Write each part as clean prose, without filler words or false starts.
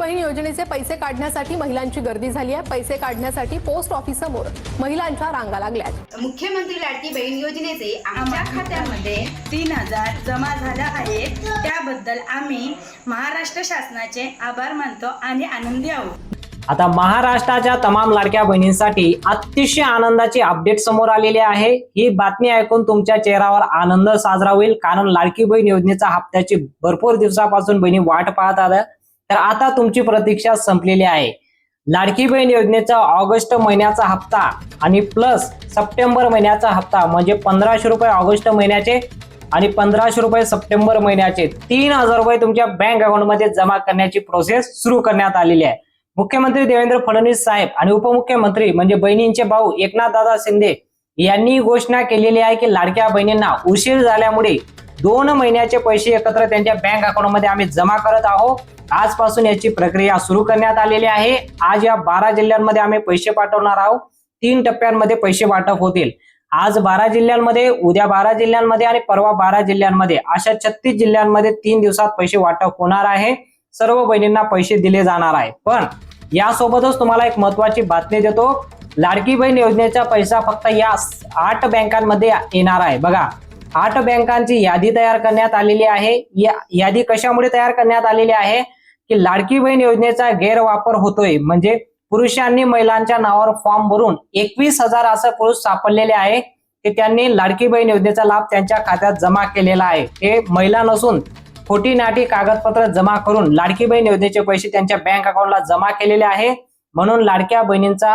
बहीण योजनेचे पैसे काढण्यासाठी महिलांची गर्दी झाली आहे। पैसे काढण्यासाठी पोस्ट ऑफिस समोर महिलांच्या रांगा लागल्यात। मुख्यमंत्री लाडकी बहीण योजनेचे आमच्या खात्यामध्ये 3000 जमा झाले आहेत। त्याबद्दल आम्ही महाराष्ट्र शासनाचे आभार मानतो आणि आनंदी आहोत। आता महाराष्ट्राच्या तमाम लाडक्या बहिणींसाठी अतिशय आनंदाची अपडेट समोर आलेली आहे। ही बातमी ऐकून तुमच्या चेहऱ्यावर आनंद साजरा होईल, कारण लाडकी बहीण योजनेचा हप्त्याची भरपूर दिवसापासून बहिणी वाट पाहत आहेत। तर आता तुमची प्रतीक्षा संपलेली आहे। लाडकी बहीण योजनेचा ऑगस्ट महिन्याचा हप्ता आणि प्लस सप्टेंबर महिन्याचा हप्ता म्हणजे 1500 रुपये ऑगस्ट महिन्याचे आणि 1500 रुपये सप्टेंबर महिन्याचे 3000 रुपये तुमच्या बँक अकाउंट मध्ये जमा करण्याची प्रोसेस सुरू करण्यात आलेली आहे। मुख्यमंत्री देवेंद्र फडणवीस साहेब आणि उपमुख्यमंत्री म्हणजे बहिणींचे भाऊ एकनाथदादा शिंदे यांनी घोषणा केलेली आहे की लाडक्या बहिणींना उशीर झाल्यामुळे 2 महिन्याचे पैसे एकत्र त्यांच्या बँक अकाउंट मध्ये आम्ही जमा करत आहोत। आजपासून याची प्रक्रिया सुरू करण्यात आलेली आहे। आज या 12 जिल्ह्यांमध्ये आम्ही पैसे पाठवणार आहोत। 3 टप्प्यांमध्ये पैसे वाटप होतील। आज 12 जिल्ह्यांमध्ये, उद्या 12 जिल्ह्यांमध्ये आणि परवा 12 जिल्ह्यांमध्ये अशा 36 जिल्ह्यांमध्ये 3 दिवसात पैसे वाटप होणार आहे। सर्व बहिणींना पैसे दिले जाणार आहे। पण यासोबतच तुम्हाला एक महत्त्वाची बातमी देतो, लाडकी बहीण योजनेचा पैसा फक्त या 8 बँकांमध्ये येणार आहे। बघा, 8 बँकांची यादी तयार करण्यात आलेली आहे। या यादी कशामुळे तयार करण्यात आलेली आहे की लाडकी बहीण योजनेचा गैरवापर होतोय, म्हणजे पुरुषांनी महिलांच्या नावावर फॉर्म भरून 21,000 असे पुरुष सापडलेले आहे की त्यांनी लाडकी बहीण योजनेचा लाभ त्यांच्या खात्यात जमा केलेला आहे। हे महिला नसून खोटी नाटी कागदपत्र जमा करून लाडकी बहीण योजनेचे पैसे त्यांच्या बँक अकाउंटला जमा केलेले आहे। म्हणून लाडक्या बहिणींचा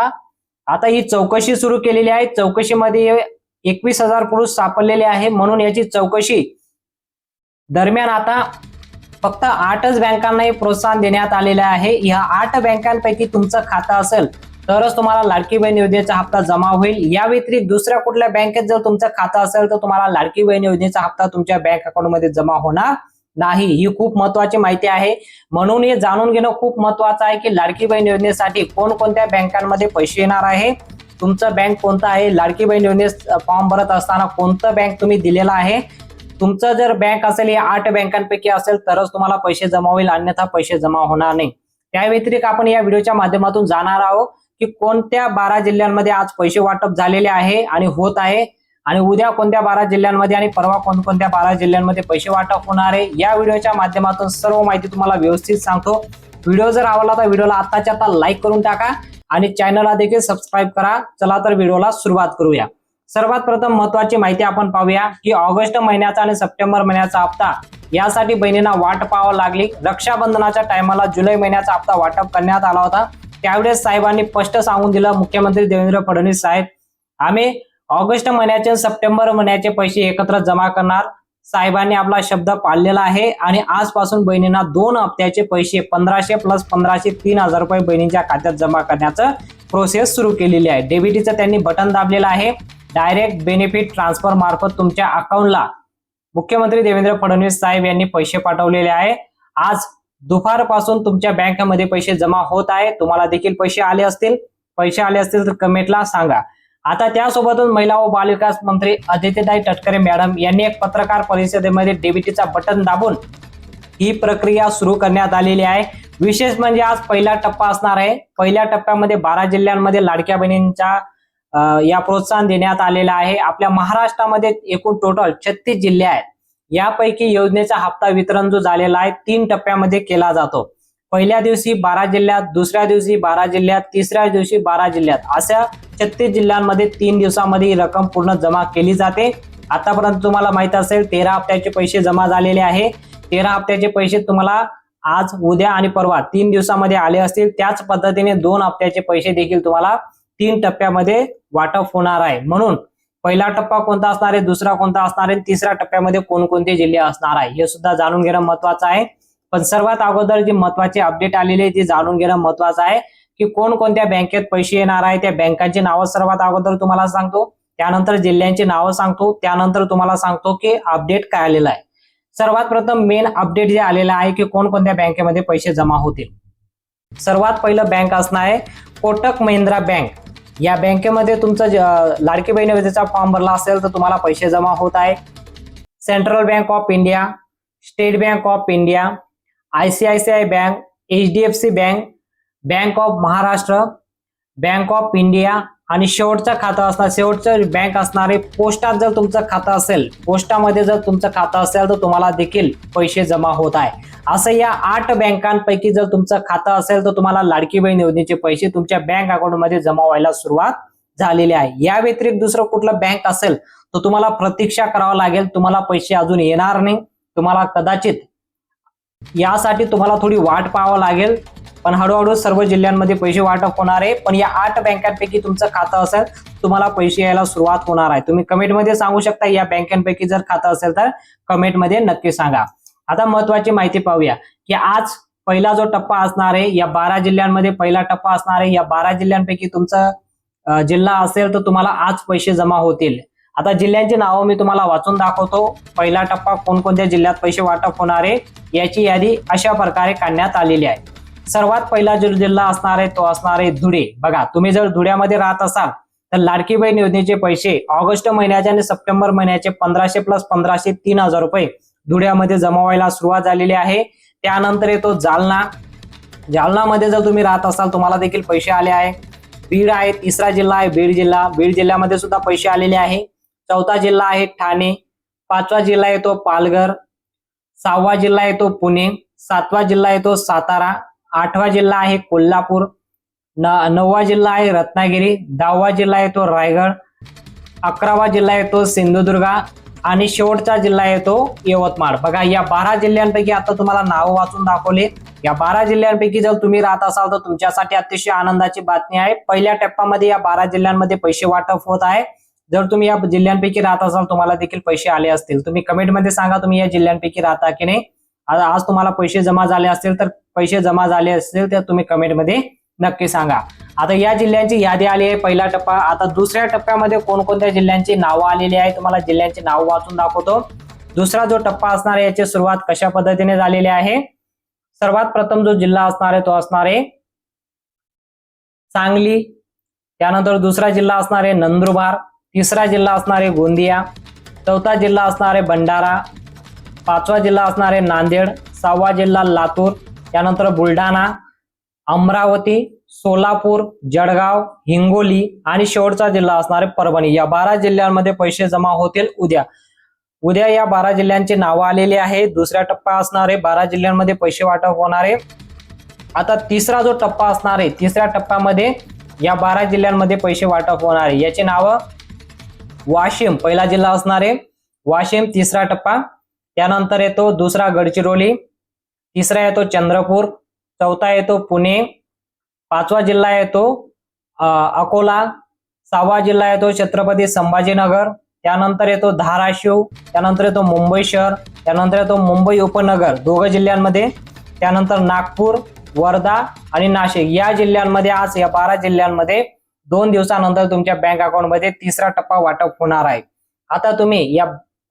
आता ही चौकशी सुरू केलेली आहे। चौकशीमध्ये 21,000 पुरुष सापडलेले आहे। म्हणून याची चौकशी दरम्यान आता फक्त 8च बँकांना प्रोत्साहन देण्यात आलेले आहे। या 8 बँकांपैकी तुमचं खातं असेल तरच तुम्हाला लाडकी बहीण योजनेचा हप्ता जमा होईल। या व्यतिरिक्त दुसऱ्या कुठल्या बँकेत जर तुमचं खातं असेल तर तुम्हाला लाडकी बहीण योजनेचा हप्ता तुमच्या बँक अकाउंट मध्ये जमा होणार नाही। ही खूप महत्त्वाची माहिती आहे। म्हणून हे जाणून घेणं खूप महत्त्वाचं आहे की लाडकी बहीण योजनेसाठी कोणकोणत्या बँकांमध्ये पैसे येणार आहे, तुमचं बँक कोणतं आहे, लाडकी बहीण योजनेस फॉर्म भरत असताना कोणतं बँक तुम्ही दिलेला आहे। तुमचं जर बँक असेल या 8 बँकांपैकी असेल तरच तुम्हाला पैसे जमा होईल, अन्यथा पैसे जमा होणार नाही। त्या व्यतिरिक्त आपण या व्हिडिओच्या माध्यमातून जाणार आहोत की कोणत्या 12 जिल्ह्यांमध्ये आज पैसे वाटप झालेले आहे आणि होत आहे, आणि उद्या कोणत्या 12 जिल्ह्यांमध्ये आणि परवा कोणकोणत्या 12 जिल्ह्यांमध्ये पैसे वाटप होणार आहे। या व्हिडिओच्या माध्यमातून सर्व माहिती तुम्हाला व्यवस्थित सांगतो। व्हिडिओ जर आवडला तर व्हिडिओला आत्ताच्या आता लाईक करून टाका आणि चॅनलला देखील सबस्क्राईब करा। चला तर व्हिडिओला सुरुवात करूया। सर्वात प्रथम महत्त्वाची माहिती आपण पाहूया की ऑगस्ट महिन्याचा आणि सप्टेंबर महिन्याचा हप्ता यासाठी बहिणींना वाट पाहावी लागली। रक्षाबंधनाच्या टायमाला जुलै महिन्याचा हप्ता वाटप करण्यात आला होता। त्यावेळेस साहेबांनी स्पष्ट सांगून दिलं, मुख्यमंत्री देवेंद्र फडणवीस साहेब, आम्ही ऑगस्ट महिन्याचे सर्प्टेंबर महिन्याचे पैसे एकत्र जमा करणार। साहेबांनी आपला शब्द पाळलेला आहे आणि आजपासून बहिणींना 2 हप्त्याचे पैसे 1500 प्लस 1500 3000 रुपये बहिणींच्या खात्यात जमा करण्याचं प्रोसेस सुरू केलेली आहे। डेबिटचं त्यांनी बटन दाबलेलं आहे। डायरेक्ट बेनिफिट ट्रान्सफर मार्फत तुमच्या अकाउंटला मुख्यमंत्री देवेंद्र फडणवीस साहेब यांनी पैसे पाठवलेले आहे। आज दुपारपासून तुमच्या बँकेमध्ये पैसे जमा होत आहे। तुम्हाला देखील पैसे आले असतील तर कमेंटला सांगा। आता त्यासोबतच महिला व बालविकास मंत्री अदितीताई तटकरे मॅडम यांनी एक पत्रकार परिषदेमध्ये डेबिटचा बटन दाबून ही प्रक्रिया सुरू करण्यात आलेली आहे। विशेष म्हणजे आज पहिला टप्पा असणार आहे। पहिल्या टप्प्यामध्ये 12 जिल्ह्यांमध्ये लाडक्या बहिणींच्या या प्रोत्साहन देण्यात आलेला आहे। आपल्या महाराष्ट्रामध्ये एकूण टोटल 36 जिल्हे आहेत। यापैकी योजनेचा हप्ता वितरण जो झालेला आहे 3 टप्प्यामध्ये केला जातो। पहिल्या दिवशी 12 जिल्ह्यात, दुसऱ्या दिवशी 12 जिल्ह्यात, तिसऱ्या दिवशी 12 जिल्ह्यात, अशा 36 जिल्ह्यांमध्ये 3 दिवसामध्ये ही रक्कम पूर्ण जमा केली जाते। आतापर्यंत तुम्हाला माहित असेल 13 हप्त्याचे पैसे जमा झालेले आहे। 13 हप्त्याचे पैसे तुम्हाला आज, उद्या आणि परवा 3 दिवसामध्ये आले असतील। त्याच पद्धतीने 2 हप्त्याचे पैसे देखील तुम्हाला 3 टप्प्यामध्ये वाटप होणार आहे। म्हणून पहिला टप्पा कोणता असणार आहे, दुसरा कोणता असणार आहे, तिसऱ्या टप्प्यामध्ये कोणकोणते जिल्हे असणार आहे हे सुद्धा जाणून घेणं महत्त्वाचं आहे। पण सर्वात अगोदर जी महत्त्वाची अपडेट आलेली आहे ती जाणून घेणं महत्त्वाचं आहे की कोणकोणत्या बँकेत पैसे येणार आहे। त्या बँकांची नावं सर्वात अगोदर तुम्हाला सांगतो, त्यानंतर जिल्ह्यांची नावं सांगतो, त्यानंतर तुम्हाला सांगतो की अपडेट काय आलेलं आहे। सर्वात प्रथम मेन अपडेट जे आलेलं आहे की कोणकोणत्या बँकेमध्ये पैसे जमा होतील। सर्वात पहिलं बँक असणार आहे कोटक महिंद्रा बँक। या बँकेमध्ये तुमचं लाडकी बहीण योजनेचा फॉर्म भरला असेल तर तुम्हाला पैसे जमा होत आहे। Central bank of India, state bank of India, ICICI bank, HDFC bank, bank of Maharashtra, bank of India आणि शेवटचं खातं असणार, शेवटचं बँक असणारे पोस्टात जर तुमचं खातं असेल, पोस्टामध्ये जर तुमचं खातं असेल तर तुम्हाला देखील पैसे जमा होत आहे. असं या 8 बँकांपैकी जर तुमचं खातं असेल तर तुम्हाला लाडकी बहीण योजनेचे पैसे तुमच्या बँक अकाउंटमध्ये जमा व्हायला सुरुवात झालेली आहे. या व्यतिरिक्त दुसरं कुठलं बँक असेल तर तुम्हाला प्रतीक्षा करावं लागेल, तुम्हाला पैसे अजून येणार नाही. तुम्हाला कदाचित यासाठी तुम्हाला थोडी वाट पाहावं लागेल, पण हळूहळू सर्व जिल्ह्यांमध्ये पैसे वाटप होणार आहे. पण या 8 बँकांपैकी तुमचं खातं असेल तुम्हाला पैसे यायला सुरुवात होणार आहे. तुम्ही कमेंटमध्ये सांगू शकता या बँकांपैकी जर खातं असेल तर कमेंटमध्ये नक्की सांगा. आता महत्वाची माहिती पाहूया की आज पहिला जो टप्पा असणार आहे, या 12 जिल्ह्यांमध्ये पहिला टप्पा असणार आहे. या 12 जिल्ह्यांपैकी तुमचा जिल्हा असेल तर तुम्हाला आज पैसे जमा होतील. आता जिल्ह्यांची नावं मी तुम्हाला वाचून दाखवतो. पहिला टप्पा कोणकोणत्या जिल्ह्यात पैसे वाटप होणार आहे याची यादी अशा प्रकारे काढण्यात आलेली आहे. सर्वात पहिला जो जिल्हा असणार आहे तो असणार आहे धुळे. बघा, तुम्ही जर धुळ्यामध्ये राहत असाल तर लाडकी बहीण योजनेचे पैसे ऑगस्ट महिन्याचे आणि सप्टेंबर महिन्याचे 1500 + 1500 3000 रुपये धुळ्यामध्ये जमा व्हायला सुरुवात झालेली आहे. त्यानंतर येतो जालना. जालनामध्ये जर तुम्ही राहत असाल तुम्हाला देखील पैसे आले आहे. बीड आहे, तिसरा जिल्हा आहे बीड जिल्हा. बीड जिल्ह्यामध्ये सुद्धा पैसे आलेले आहे. चौथा जिल्हा आहे ठाणे. 5वा जिल्हा येतो पालघर. 6वा जिल्हा येतो पुणे. 7वा जिल्हा येतो सातारा. 8वा जिल्हा आहे कोल्हापूर. 9वा जिल्हा आहे रत्नागिरी. 10वा जिल्हा येतो रायगड. 11वा जिल्हा येतो सिंधुदुर्ग आणि शेवटचा जिल्हा येतो यवतमाळ. बघा, या 12 जिल्ह्यांपैकी आता तुम्हाला नाव वाचून दाखवले. या 12 जिल्ह्यांपैकी जर तुम्ही राहत असाल तर तुमच्यासाठी अतिशय आनंदाची बातमी आहे. पहिल्या टप्प्यामध्ये या 12 जिल्ह्यांमध्ये पैसे वाटप होत आहे. जर तुम्ही या जिल्ह्यांपैकी राहत असाल तुम्हाला देखील पैसे आले असतील. तुम्ही कमेंटमध्ये सांगा तुम्ही या जिल्ह्यांपैकी राहता की नाही. आज तुम्हाला पैसे जमा झाले असतील तर पैसे जमा झाले असतील तर तुम्ही कमेंटमध्ये नक्की सांगा. आता या जिल्ह्यांची यादी आली आहे पहिला टप्पा. आता दुसऱ्या टप्प्यामध्ये कोणकोणत्या जिल्ह्यांची नावं आलेली आहे तुम्हाला जिल्ह्यांची नाव वाचून दाखवतो. दुसरा जो टप्पा असणार आहे याची सुरुवात कशा पद्धतीने झालेली आहे. सर्वात प्रथम जो जिल्हा असणार आहे तो असणार आहे सांगली. त्यानंतर दुसरा जिल्हा असणार आहे नंदुरबार. तिसरा जिल्हा असणार आहे गोंदिया. चौथा जिल्हा असणार आहे भंडारा. 5वा जिल्हा असणार आहे नांदेड. 6वा जिल्हा लातूर. त्यानंतर बुलढाणा, अमरावती, सोलापूर, जळगाव, हिंगोली आणि शेवटचा जिल्हा असणार आहे परभणी. या 12 जिल्ह्यांमध्ये पैसे जमा होतील उद्या या 12 जिल्ह्यांची नावं आलेली आहे. दुसरा टप्पा असणार आहे 12 जिल्ह्यांमध्ये पैसे वाटप होणार आहे. आता तिसरा जो टप्पा असणार आहे तिसऱ्या टप्प्यामध्ये या 12 जिल्ह्यांमध्ये पैसे वाटप होणार आहे. याची नावं वाशिम पहिला जिल्हा असणार आहे वाशिम तिसरा टप्पा. त्यानंतर येतो दुसरा गडचिरोली. तिसरा येतो चंद्रपूर. चौथा येतो पुणे. 5वा जिल्हा येतो अकोला. 6वा जिल्हा येतो छत्रपती संभाजीनगर. त्यानंतर येतो धाराशिव. त्यानंतर येतो मुंबई शहर. त्यानंतर येतो मुंबई उपनगर 2 जिल्ह्यांमध्ये. त्यानंतर नागपूर, वर्धा आणि नाशिक या जिल्ह्यांमध्ये आज या 12 जिल्ह्यांमध्ये 2 दिवसानंतर तुमच्या बँक अकाउंटमध्ये तिसरा टप्पा वाटप होणार आहे. आता तुम्ही या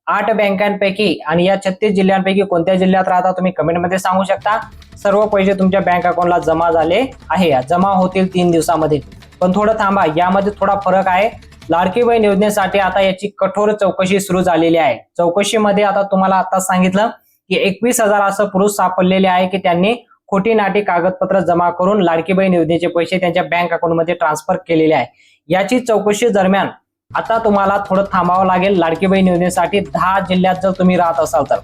8 बँकांपैकी आणि या 36 जिल्ह्यांपैकी कोणत्या जिल्ह्यात राहता तुम्ही कमेंटमध्ये सांगू शकता. सर्व पैसे तुमच्या बँक अकाउंटला जमा झाले आहे. जमा होतील 3 दिवसामध्ये. पण थोडं थांबा, यामध्ये थोडा फरक आहे. लाडकी बहीण योजनेसाठी आता याची कठोर चौकशी सुरू झालेली आहे. चौकशीमध्ये आता तुम्हाला आता सांगितलं की 21,000 असं पुरुष सापडलेले आहे की त्यांनी खोटी नाटी कागदपत्र जमा करून लाडकी बहीण योजनेचे पैसे त्यांच्या बँक अकाउंटमध्ये ट्रान्सफर केलेले आहे. याची चौकशी दरम्यान आता तुम्हाला थोडं थांबावं लागेल लाडकी बहीण योजनेसाठी 10 जिल्ह्यात जर तुम्ही राहत असाल तर.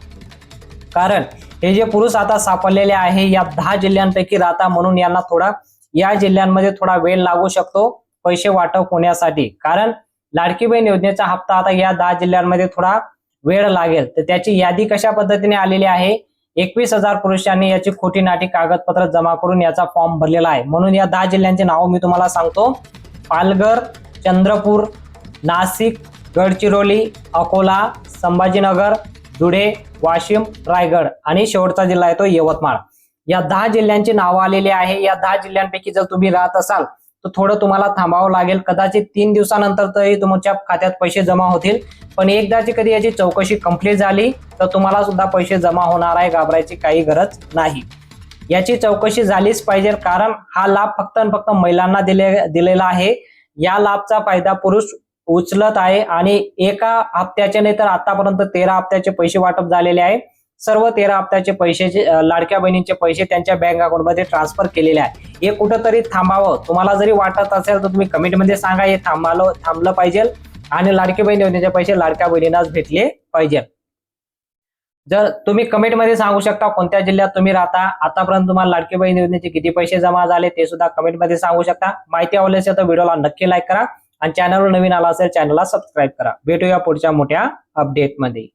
कारण हे जे पुरुष आता सापडलेले आहे या 10 जिल्ह्यांपैकी राहता म्हणून यांना थोडा या जिल्ह्यांमध्ये थोडा वेळ लागू शकतो पैसे वाटप होण्यासाठी. कारण लाडकी बहीण योजनेचा हप्ता आता या 10 जिल्ह्यांमध्ये थोडा वेळ लागेल. तर त्याची यादी कशा पद्धतीने आलेली आहे. 21,000 पुरुषांनी याची खोटी नाटी कागदपत्र जमा करून याचा फॉर्म भरलेला आहे. म्हणून या 10 जिल्ह्यांची नाव मी तुम्हाला सांगतो. पालघर, चंद्रपूर, नाशिक, गडचिरोली, अकोला, संभाजीनगर, धुळे, वाशिम, रायगड आणि शेवटचा जिल्हा येतो यवतमाळ. या 10 जिल्ह्यांची नावं आलेली आहे. या 10 जिल्ह्यांपैकी जर तुम्ही राहत असाल तर थोडं तुम्हाला थांबावं लागेल. कदाचित 3 दिवसानंतर तरी तुमच्या खात्यात पैसे जमा होतील. पण एकदाची कधी याची चौकशी कंप्लीट झाली तर तुम्हाला सुद्धा पैसे जमा होणार आहे. घाबरायची काही गरज नाही. याची चौकशी झालीच पाहिजे. कारण हा लाभ फक्त आणि फक्त महिलांना दिलेला आहे. या लाभचा फायदा पुरुष उचलत आहे आणि एका हप्त्याचे नाही तर आतापर्यंत 13 हप्त्याचे पैसे वाटप झालेले आहे. सर्व 13 हप्त्याचे पैसे लाडक्या बहिणींचे पैसे त्यांच्या बँक अकाउंटमध्ये ट्रान्सफर केलेले आहे. हे कुठंतरी थांबावं. तुम्हाला जरी वाटत असेल तर तुम्ही कमेंटमध्ये सांगा हे थांबलं पाहिजे आणि लाडकी बहीण योजनेचे पैसे लाडक्या बहिणींनाच भेटले पाहिजे. जर तुम्ही कमेंटमध्ये सांगू शकता कोणत्या जिल्ह्यात तुम्ही राहता, आतापर्यंत तुम्हाला लाडकी बहीण योजनेचे किती पैसे जमा झाले ते सुद्धा कमेंटमध्ये सांगू शकता. माहिती आवडली असेल तर व्हिडिओला नक्की लाईक करा आणि चॅनलवर नवीन आला असेल चॅनलला सबस्क्राईब करा. भेटूया पुढच्या मोठ्या अपडेटमध्ये.